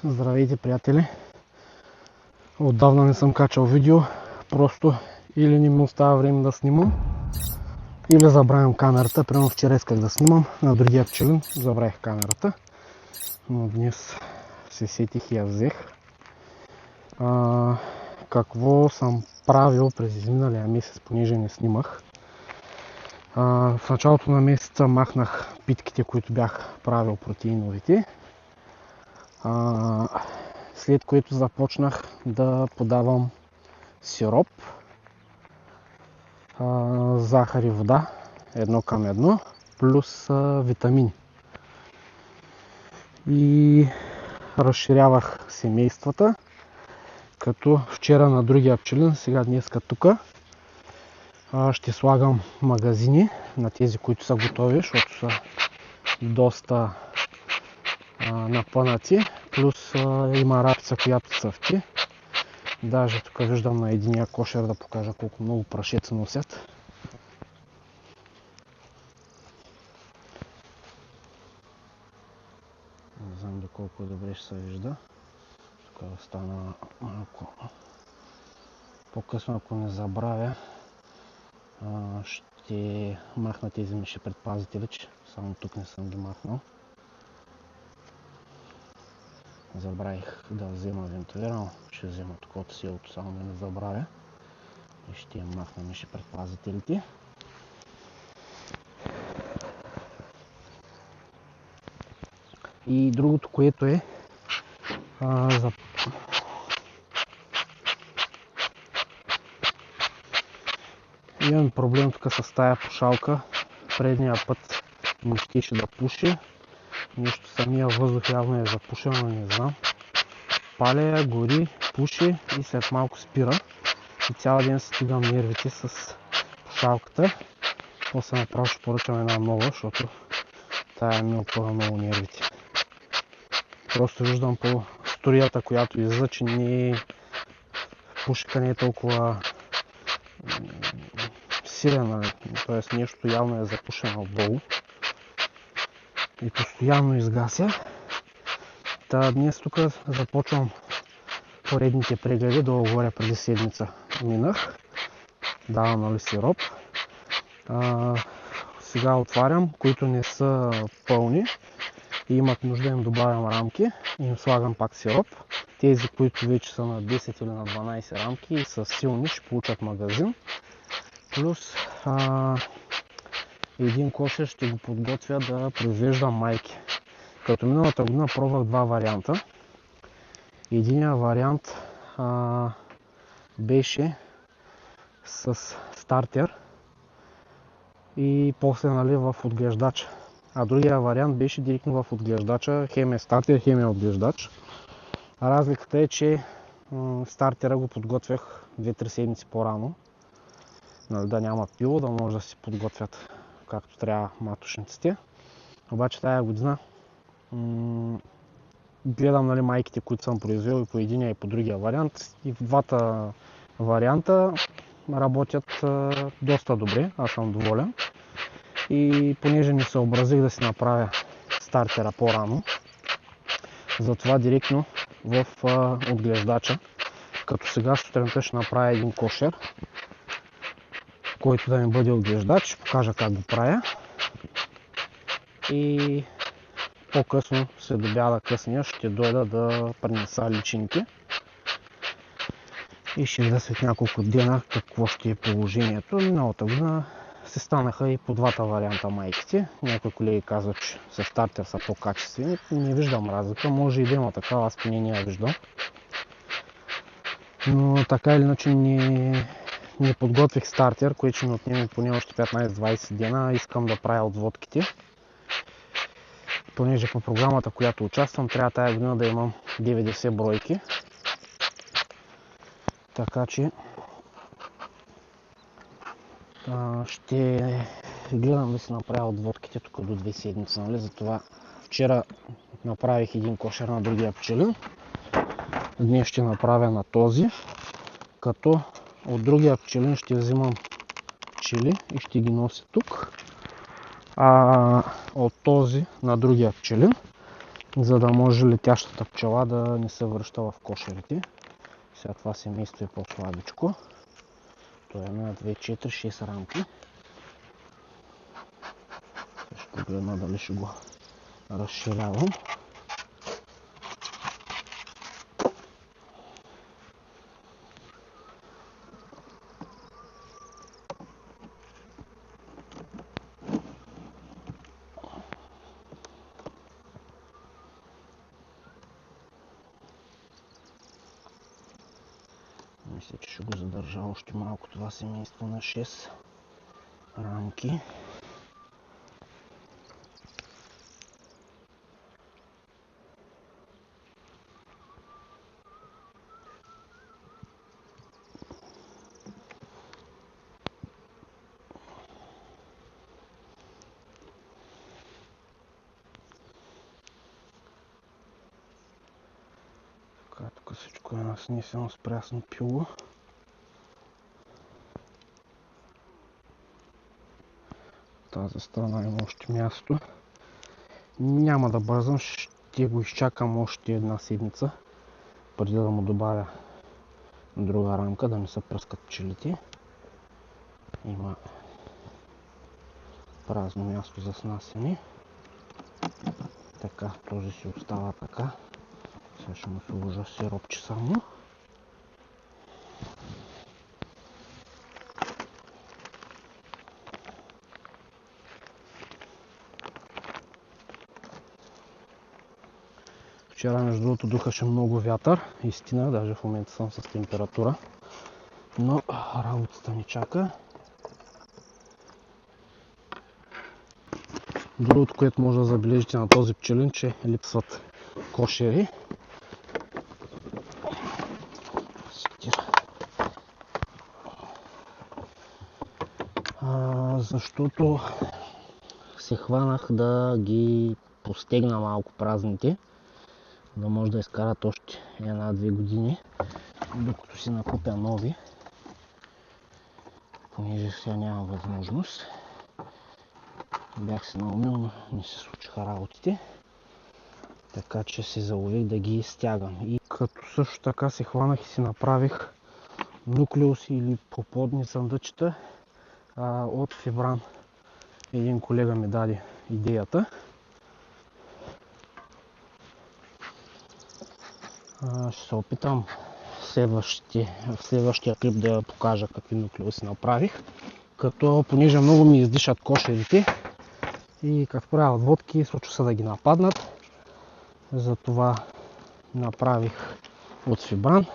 Здравейте, приятели! Отдавна не съм качал видео, просто или не ми остава време да снимам, или забравям камерата. Примерно вчера исках да снимам, на другия пчелин забравих камерата, но днес се сетих и я взех. Какво съм правил през изминалия месец, понеже не снимах? В началото на месеца махнах питките, които бях правил, протеиновите. След което започнах да подавам сироп, захар и вода 1:1, плюс витамини. И разширявах семействата, като вчера на другия пчелин, сега днеска тук ще слагам магазини на тези, които са готови, защото са доста напънати, плюс има рапица, която цъфти. Даже тук виждам на единия кошер, да покажа колко много прашеца носят. Не знам доколко добре ще се вижда. Тук остана малко. По-късно, ако не забравя, ще махна тези миши предпазители, че само тук не съм ги махнал. Забравих да взема вентилирано, ще взема тук от селото, само да не забравя. И ще я махна миши предпазителите. И другото, което е имам проблем тук с тая пушалка. Предния път не щеше да пуши. Нещо, самия въздух явно е запушен, но не знам. Паля, гори, пуши и след малко спира. И цял ден стигам нервите с пушалката. После направо ще поръчам една нова, защото тая ми опъва много нервите. Просто виждам по струята, която излиза, че пушка не е толкова силен, т.е. нещо явно е запушено отдолу и постоянно изгася. Днес тук започвам поредните прегледи, долу горе преди седмица минах. Давам сироп. Сега отварям, които не са пълни и имат нужда, им добавям рамки и им слагам пак сироп. Тези, които вече са на 10 или на 12 рамки и са силни, ще получат магазин. Плюс един кошер ще го подготвя да произвеждам майки. Като миналата година пробвах два варианта. Единият вариант беше с стартер и после в отглеждача. А другия вариант беше директно в отглеждача, хем е стартер, хем е отглеждач. Разликата е, че стартера го подготвях 2-3 седмици по-рано. Да няма пило, да може да си подготвят както трябва маточниците. Обаче тая година гледам майките, които съм произвел и по единия и по другия вариант. И в двата варианта работят доста добре, аз съм доволен. И понеже не съобразих да си направя стартера по-рано, затова директно в отглеждача, като сега сутринта ще направя един кошер, който да ми бъде отглеждач, ще покажа как го правя. И по-късно, след обяда късния, ще дойда да принеса личинки. И ще видя след няколко дена какво ще е положението. Миналата година се станаха и по двата варианта майките. Някои колеги казват, че с стартер са по-качествени. Не виждам разлика, може и да има такава, аз поне не я виждам. Но така или иначе не подготвих стартер, което ще ми отнеме поне още 15-20 дена. Искам да правя отводките. Понеже по програмата, която участвам, трябва тая година да имам 90 бройки. Така че ще гледам да си направя отводките тук до 2 седмици. Затова вчера направих един кошер на другия пчелин. Днес ще направя на този, като от другия пчелин ще взимам пчели и ще ги нося тук. А от този на другия пчелин за да може летящата пчела да не се връща в кошерите. Сега това семейство е по-слабичко. То е 1, 2, 4, 6 рамки. Ще погледна дали ще го разширявам. Мисля, че ще го задържа още малко това семейство на 6 рамки. Тук всичко е наснесено с прясно пило. Тази страна има още място. Няма да бързам, ще го изчакам още една седмица, преди да му добавя друга рамка, да не се пръскат пчелите. Има празно място за снасяне. Така, този си остава така. Сега ще му сложа сиропче само. Вчера, между другото, духаше много вятър. Истина, даже в момента съм с температура. Но работата ни чака. Другото, което може да забележите на този пчелин, че липсват кошери. Защото се хванах да ги постегна малко празните, да може да изкарат още 1-2 години, докато си накупя нови, понеже сега няма възможност. Бях се наумил, но не се случиха работите, така че се залових да ги стягам. И като също така се хванах и си направих нуклеуси или поплодни съндъчета от фибран. Един колега ми даде идеята. Ще се опитам в следващия клип да покажа какви нуклеуси направих. Като понеже много ми издишат кошерите и като правя отводки, случва се да ги нападнат. Затова направих от фибран.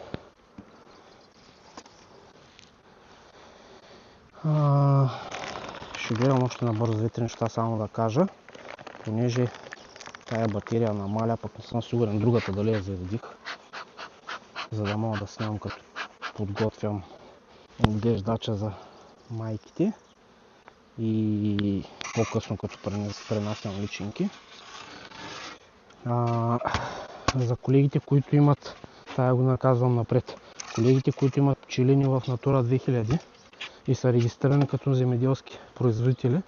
Ще гледам още набързо две-три неща само да кажа, понеже тая батерия намаля, пък не съм сигурен другата дали я заредих, за да мога да снимам като подготвям отглеждача за майките и по-късно като пренасям личинки. За колегите, които имат, тая го наказвам напред, колегите, които имат пчелини в Натура 2000 и са регистрирани като земеделски производители,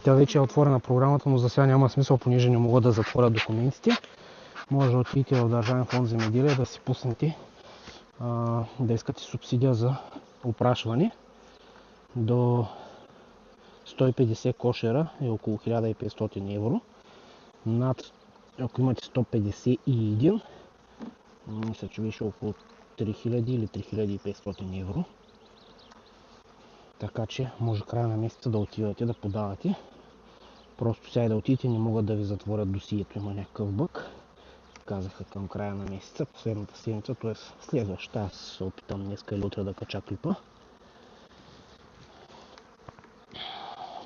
тя вече е отворена програмата, но за сега няма смисъл, понеже не могат да затворят документите. Може да отидете в Държавен фонд земеделие да си пуснете, да искате субсидия за опрашване. До 150 кошера е около 1500 евро. Ако имате 151, мисля, че беше около 3000 или 3500 евро. Така че може края на месеца да отивате да подавате. Просто сега да отидете, не могат да ви затворят досието, има някакъв бъг. Казаха към края на месеца, последната седмица, т.е. следващата. Аз се опитам днеска или утре да кача клипа.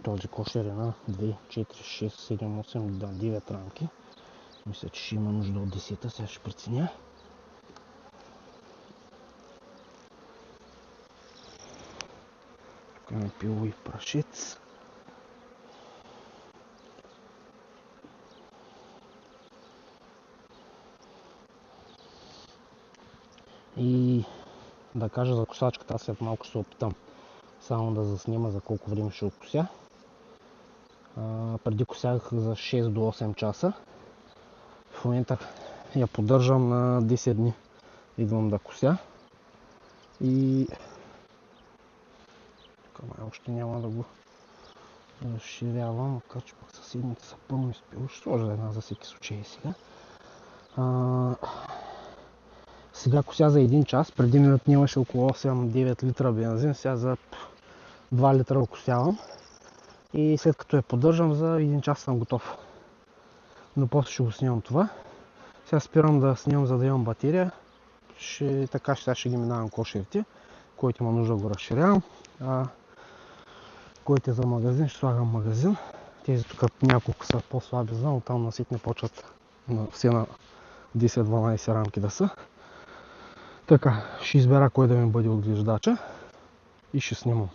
Този кошер е на 2, 4, 6, 7, 8, 9 рамки. Мисля, че ще има нужда от 10, сега ще преценя. Тук има пило и прашец. И да кажа за косачката, аз след малко ще се опитам само да заснема за колко време ще окося. Преди косях за 6 до 8 часа. В момента я поддържам на 10 дни. Идвам да кося и тук още няма да го разширявам, макар че пък съседните са пълно изпило. Ще сложа една за всеки случай сега. Сега кося за 1 час, преди ми отнемаше около 8-9 литра бензин, сега за 2 литра окосявам и след като я поддържам за 1 час съм готов. Но после ще го снимам това. Сега спирам да снимам, за да имам батерия. Така сега ще ги минавам кошерите, който има нужда го разширявам. Който е за магазин, ще слагам магазин. Тези тук няколко са по-слаби, знам, там наситне почват все на 10-12 рамки да са. Така, ще избера кой да ми бъде отглеждача и ще снимам.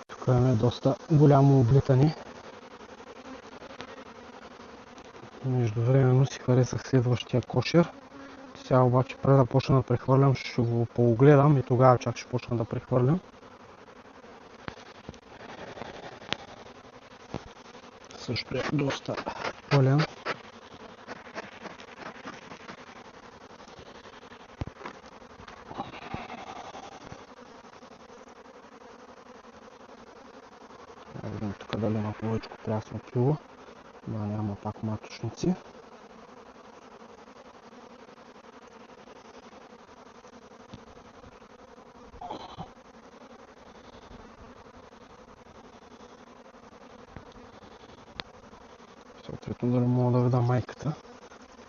Тук имаме доста голямо облитане. Междувременно си харесах следващия кошер. Сега обаче преди да почна да прехвърлям, ще го поогледам и тогава чак ще почна да прехвърлям. Също е доста пълен. Видим тук дали има повече прясно пило. Да, няма пак маточници. Съответно дали мога да видя майката.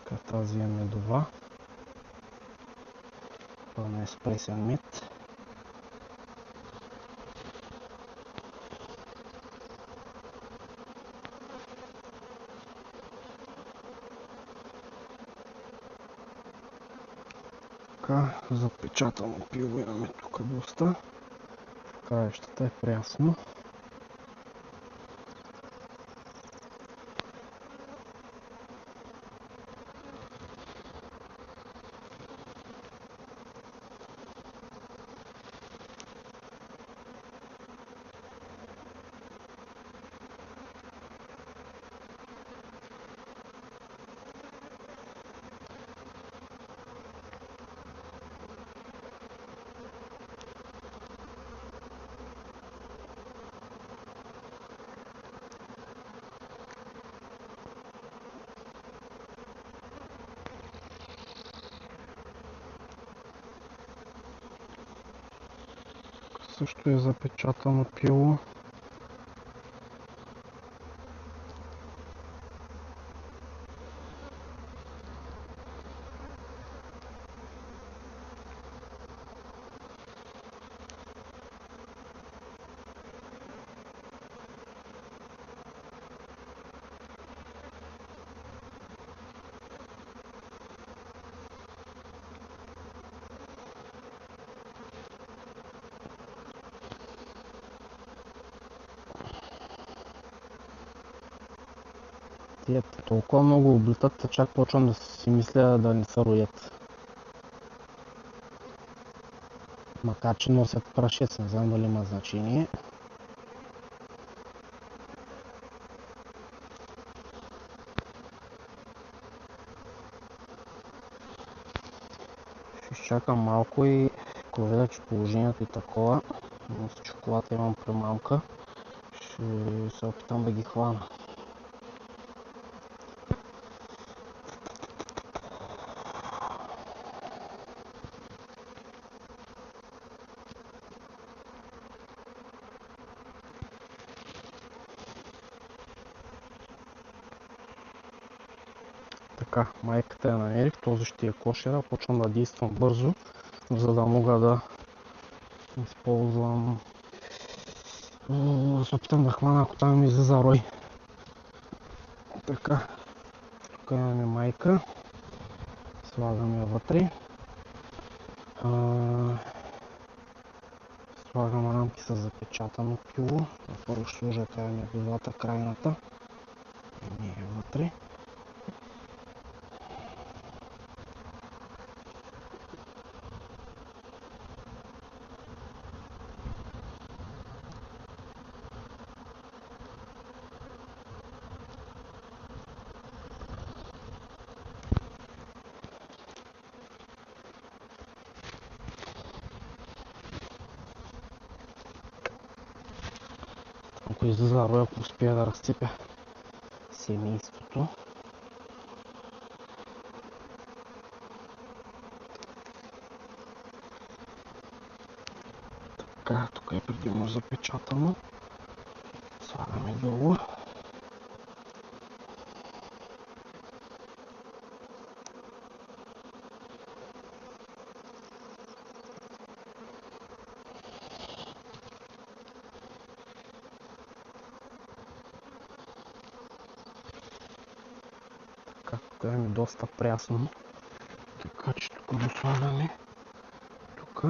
Така, тази е медова. Това е спресен мед. Така, запечатано пиво имаме тук доста. Краищата е прясно. Също е запечатано пило. Тия толкова много облитат, чак почвам да си мисля да не са роят. Макар че носят прашец, не знам дали има значение. Ще изчакам малко и ако видя, че положението е такова, мисля, че в колата имам примамка, ще се опитам да ги хвана. Така, майката я намерих, този ще е кошера, почвам да действам бързо, за да мога да използвам, да се опитам да хвана, ако там ми излиза рой. Така, тук имаме майка, слагам я вътре, слагам рамки с запечатано пило, първо ще сложа тая медовата крайната, не е вътре. Ако излиза роя, ако успея да разцепя семейството. Така, тук е предимно запечатано. Слагаме долу. Така, тук е доста прясно. Така че тук го слагаме. Тук.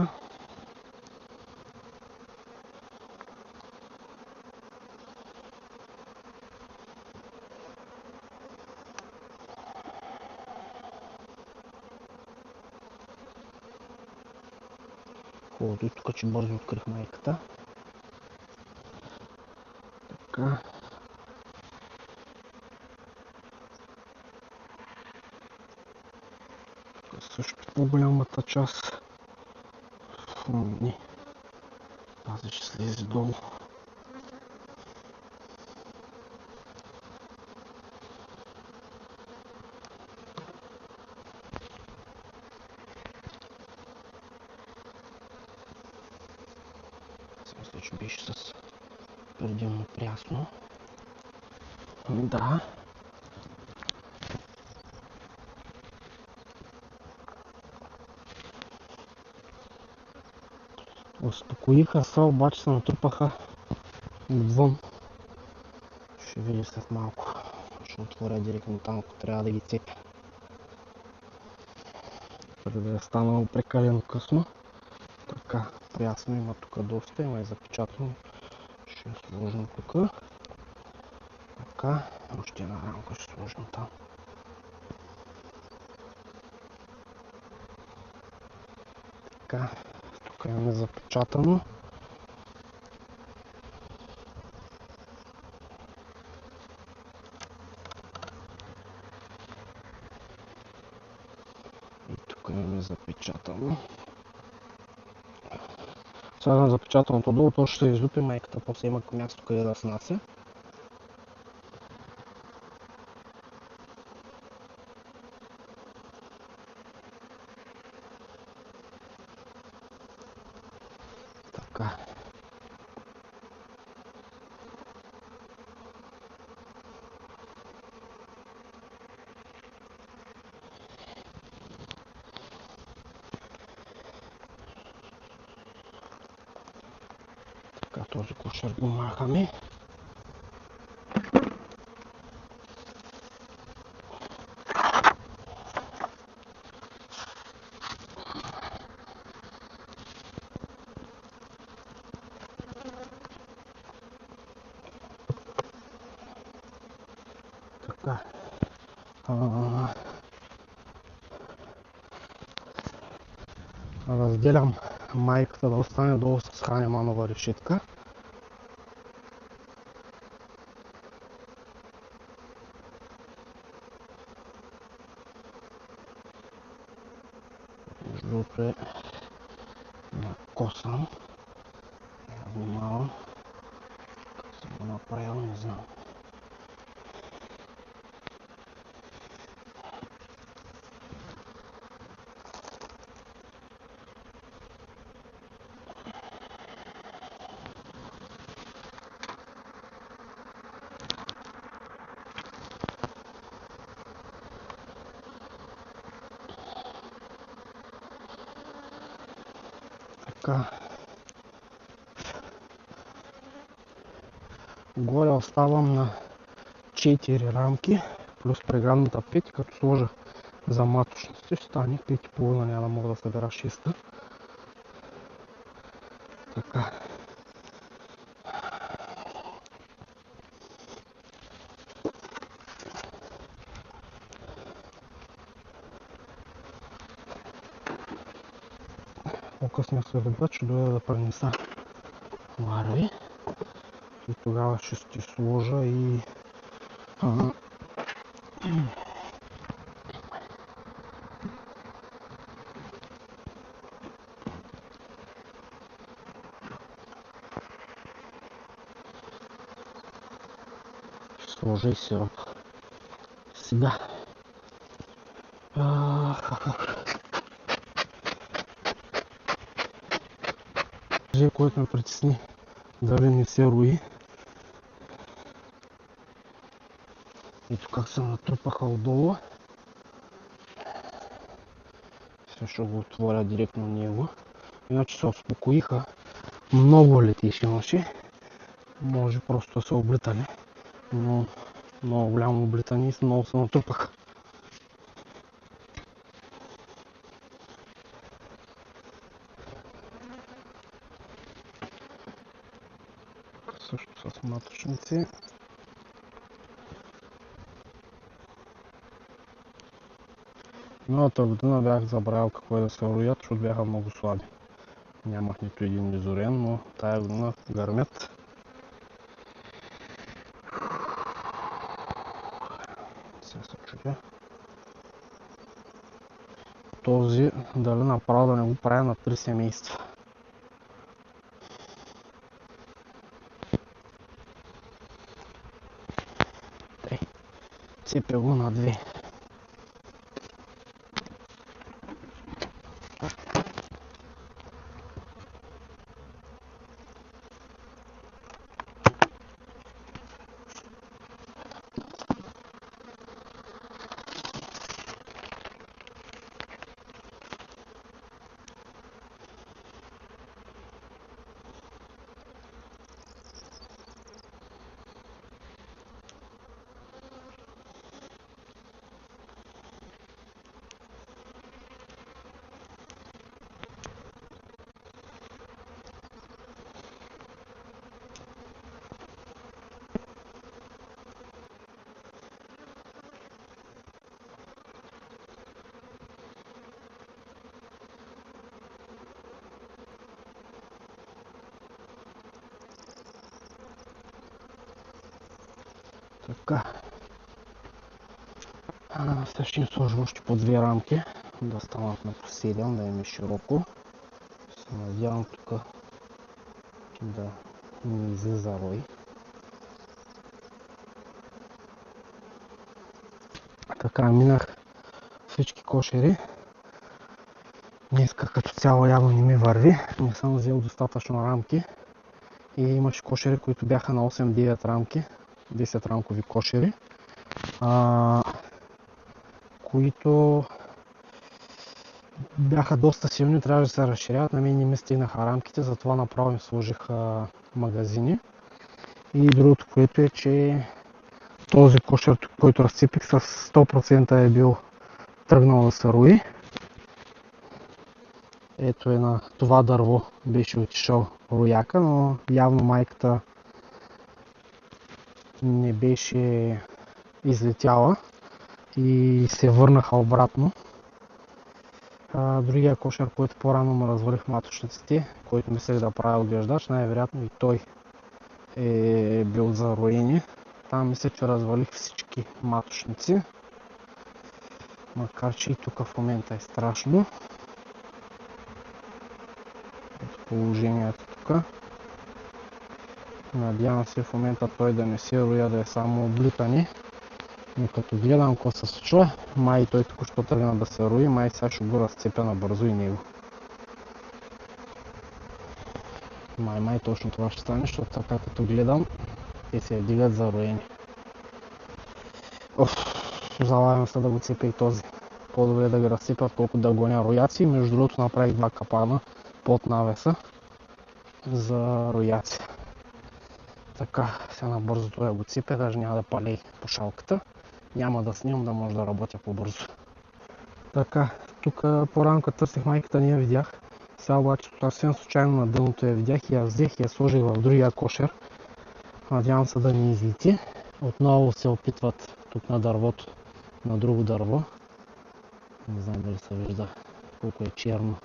Хубавото и тук, че бързо открих майката. Така. Тук също по-голямата част. Не. Тази ще слезе долу. Мисля, че беше с предимно прясно. Да. Успокоиха се, обаче се натрупаха отвън. Ще видя след малко. Ще отворя директно там, ако трябва да ги цепя. Преди да е станало прекалено късно. Така, прясно има тук доста, има и запечатано. Ще сложим тук. Така, още една рамка ще сложим там. Така, тук имаме запечатано. И тук имаме запечатано. Сега на запечатаното долу, то ще се излюпи майката, после има място къде да снася. Така. Така, този кошер го махаме. Така. Разделям майката да остане долу с хранеманова решетка. Между е накосам. Внимавам. Как съм го направил, не знам. Така. Горе оставам на 4 рамки, плюс преградната 5, като сложа за маточниците, ще стане 5,5, няма да мога да събера 6. Така. По-късно следобед ще дойда да пренеса ларви и тогава ще сложа и Сложа и сироп. Сега. Който ме притесни дали не се рои. Ето как се натрупаха отдолу. Сега ще го отворя директно него. Иначе се успокоиха. Много летиш имаше. Може просто да се облитали. Но много голямо облитане и много се натрупаха. Също с маточници. Миналата година бях забравил какво е да се роят, защото бяха много слаби. Нямах нито един изорен, но тая година гърмят. Сега се чудя. Този дали направо да не го правя на 3 семейства. Цепя го на 2. Така. Сега ще им сложим още по 2 рамки, да станат на по 7, да им е широко. Се надявам тук да не излиза рой. Така, минах всички кошери. Днеска като цяло явно не ми върви. Не съм взел достатъчно рамки. И имаше кошери, които бяха на 8-9 рамки. 10 рамкови кошери. Които бяха доста силни, трябваше да се разширяват. На мен не ми стигнаха рамките, затова направо им сложих магазини. И другото, което е, че този кошер, който разцепих, с 100% е бил тръгнал да се рои. Ето е на това дърво беше отишъл рояка, но явно майката не беше излетяла и се върнаха обратно. Другия кошер, който по-рано му развалих маточниците, който мислех да правя отглеждач, най-вероятно и той е бил за роени. Там мисля, че развалих всички маточници, макар че и тук в момента е страшно. Ето положението тук. Надявам се в момента той да не се роя, да е само облитане. Но като гледам какво се случва, май той току-що тръгна да се рои, май сега ще го разцепя набързо и него. Май точно това ще стане, защото така като гледам, те се вдигат за роени. Залагам се да го цепя и този. По-добре да ги разцепя, толкова да гоня рояци. Между другото направих 2 капана под навеса за рояци. Така, сега набързо това го цепя, даже няма да палей пушалката. Няма да снимам, да може да работя по-бързо. Така, тук по-рано като търсих майката не я видях. Сега обаче съвсем случайно на дъното я видях и я взех и я сложих в другия кошер. Надявам се да не излети. Отново се опитват тук на дървото, на друго дърво. Не знам дали се вижда колко е черно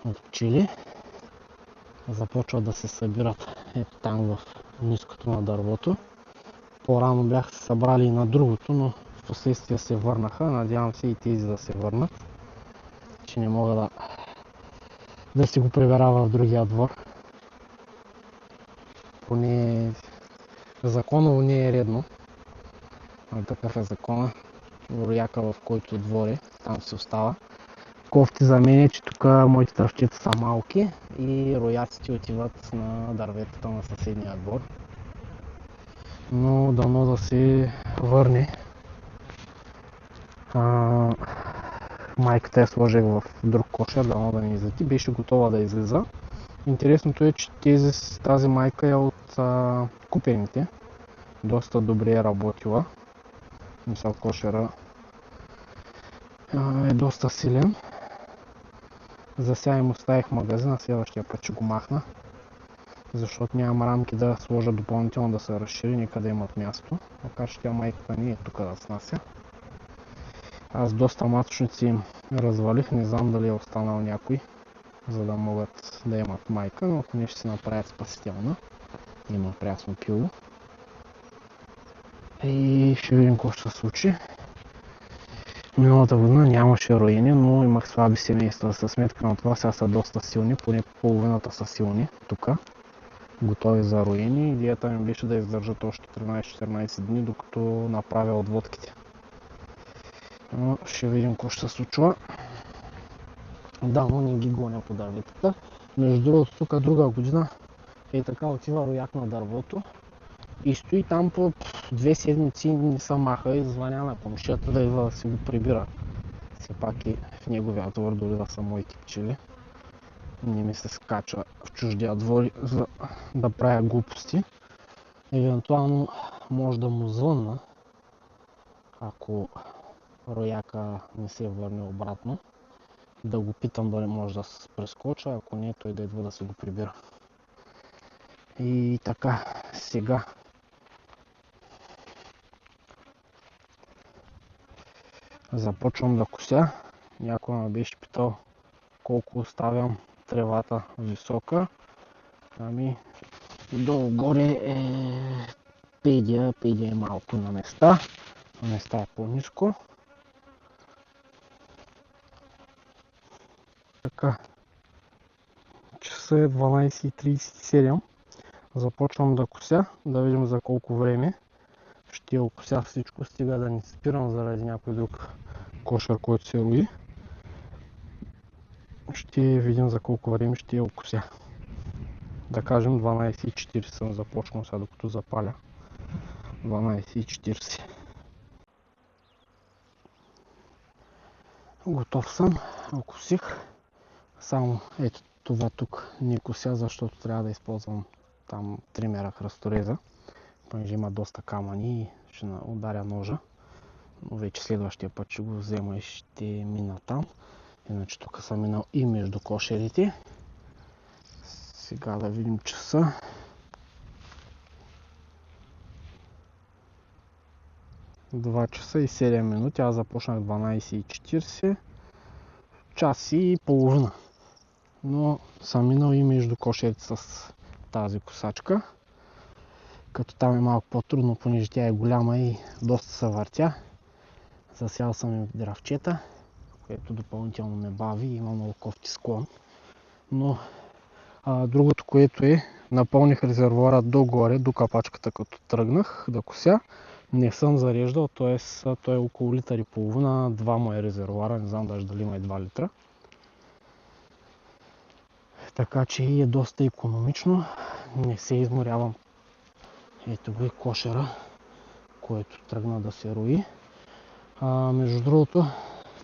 от пчели. Започват да се събират ето там в ниското на дървото. По-рано бяха се събрали и на другото, но в последствие се върнаха. Надявам се и тези да се върнат, че не мога да си го прибера в другия двор. Поне законово не е редно. Такъв е закона. Рояка, в който двори, там се остава. Кофти за мен е, че тук моите тръвчета са малки и рояците отиват на дърветата на съседния двор. Но дано да се върне. Майката я сложих в друг кошер, дано да не излети. Беше готова да излиза. Интересното е, че тази майка е от купените. Доста добре е работила. Мисля, кошера е доста силен. За сега им оставих магазина, следващия път ще го махна. Защото нямам рамки да сложа допълнително да се разшири, нека да имат място. Макар че тя майката не е тук да снася. Аз доста маточници им развалих, не знам дали е останал някой, за да могат да имат майка, но поне ще си направят спасителна. Има прясно пило. И ще видим какво ще се случи. Миналата година нямаше роени, но имах слаби семейства. Със сметка на това сега са доста силни, поне половината са силни тук. Готови за роени. Идеята ми беше да издържат още 13-14 дни, докато направя отводките. Но ще видим какво ще се случва. Да, но не ги гоня по дърветата. Между другото, тук друга година е така отива рояк на дървото и стои там по 2 седмици, не се маха и звъня на комшията да идва да си го прибира. Все пак и в неговия двор, дори да са моите пчели. Не ми се скача в чуждия двор, за да правя глупости. Евентуално може да му звънна, ако рояка не се върне обратно. Да го питам дали може да се прескоча, ако не, той да идва да се го прибира. И така, сега започвам да кося. Някой ме беше питал колко оставям тревата висока. Ами, долу-горе е педия е малко на места е по-ниско. Така, часа е 12:37. Започвам да кося, да видим за колко време ще я окося всичко, стига да не спирам заради някой друг кошер, който се рои. Ще видим за колко време ще я окося. Да кажем 12:40 съм започнал сега, докато запаля. 12:40. Готов съм, окосих. Само ето това тук не кося, защото трябва да използвам там тримера храстореза. Понеже има доста камъни и ще ударя ножа. Но вече следващия път ще го взема и ще мина там. Иначе тук съм минал и между кошерите. Сега да видим часа. Два часа и 7 минути. Аз започнах 12:40. Час и половина. Но съм минал и между кошерите с тази косачка. Като там е малко по-трудно, понеже тя е голяма и доста се въртя. Засял съм и дравчета, което допълнително ме бави и има много кофти склон. Но другото, което е, напълних резервуара догоре, до капачката, като тръгнах да кося. Не съм зареждал, т.е. той е около литър и половина, 2 му е резервуара, не знам даже дали има и 2 литра. Така че е доста икономично, не се изморявам. Ето го и кошера, който тръгна да се рои. Между другото,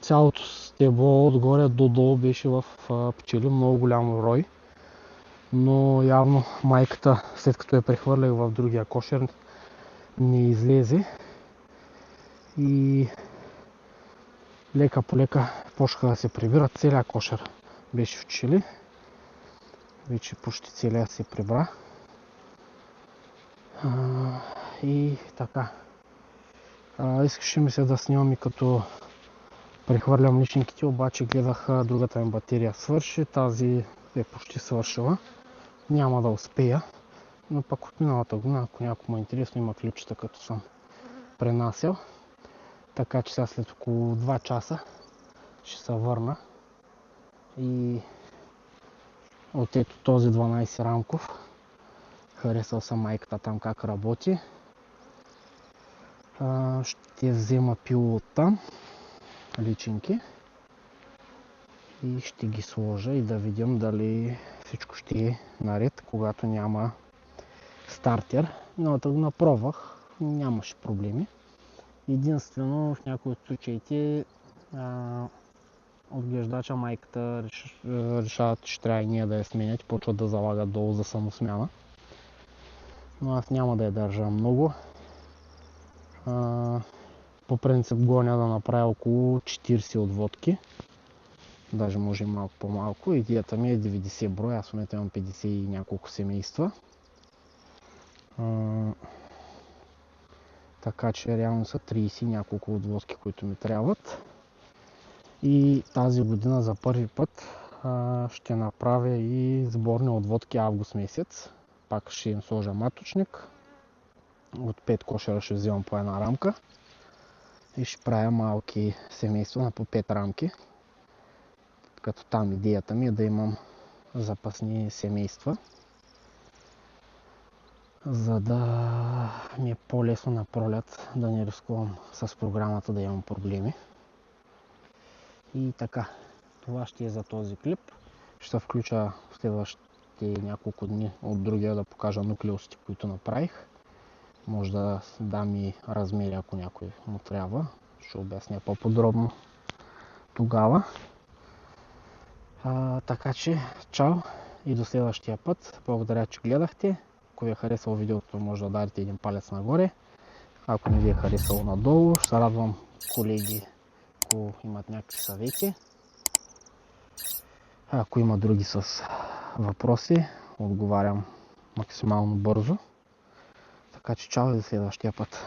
цялото стебло отгоре до долу беше в пчели, много голям рой. Но явно майката, след като я прехвърлях в другия кошер, не излезе. И лека по лека почнаха да се прибират. Целият кошер беше в пчели. Вече почти целият се прибра. И така. Искаше ми се да снимам и като прехвърлям личинките, обаче гледах другата ми батерия свърши. Тази е почти свършила. Няма да успея. Но пък от миналата година, ако някой му е интересно, има ключета, като съм пренасял. Така че сега след около 2 часа ще се върна. И от ето този 12 рамков Харесал съм майката там как работи. Ще взема пило оттам, личинки. И ще ги сложа и да видим дали всичко ще е наред, когато няма стартер. Миналата година пробвах, нямаше проблеми. Единствено в някои от случаите отглеждача майката решават, че трябва и ние да я сменят, почват да залагат долу за самосмяна. Но аз няма да я държа много. По принцип гоня да направя около 40 отводки. Даже може и малко по-малко. Идеята ми е 90 броя. Аз в момента имам 50 и няколко семейства. Така че реално са 30 няколко отводки, които ми трябват. И тази година за първи път ще направя и сборни отводки август месец. Пак ще им сложа маточник. От 5 кошера ще вземам по една рамка. И ще правя малки семейства на по 5 рамки. Като там идеята ми е да имам запасни семейства, за да ми е по-лесно на пролет да не рискувам с програмата да имам проблеми. И така, това ще е за този клип. Ще включа в следващите няколко дни от другия да покажа нуклеусите, които направих. Може да дам и размери, ако някой му трябва. Ще обясня по-подробно тогава. Така че, чао и до следващия път. Благодаря, че гледахте. Ако ви е харесало видеото, може да дадете един палец нагоре. Ако не ви е харесало, надолу. Ще се радвам колеги, ако имат някакви съвети. Ако има други с въпроси, отговарям максимално бързо. Така че, чао и до следващия път.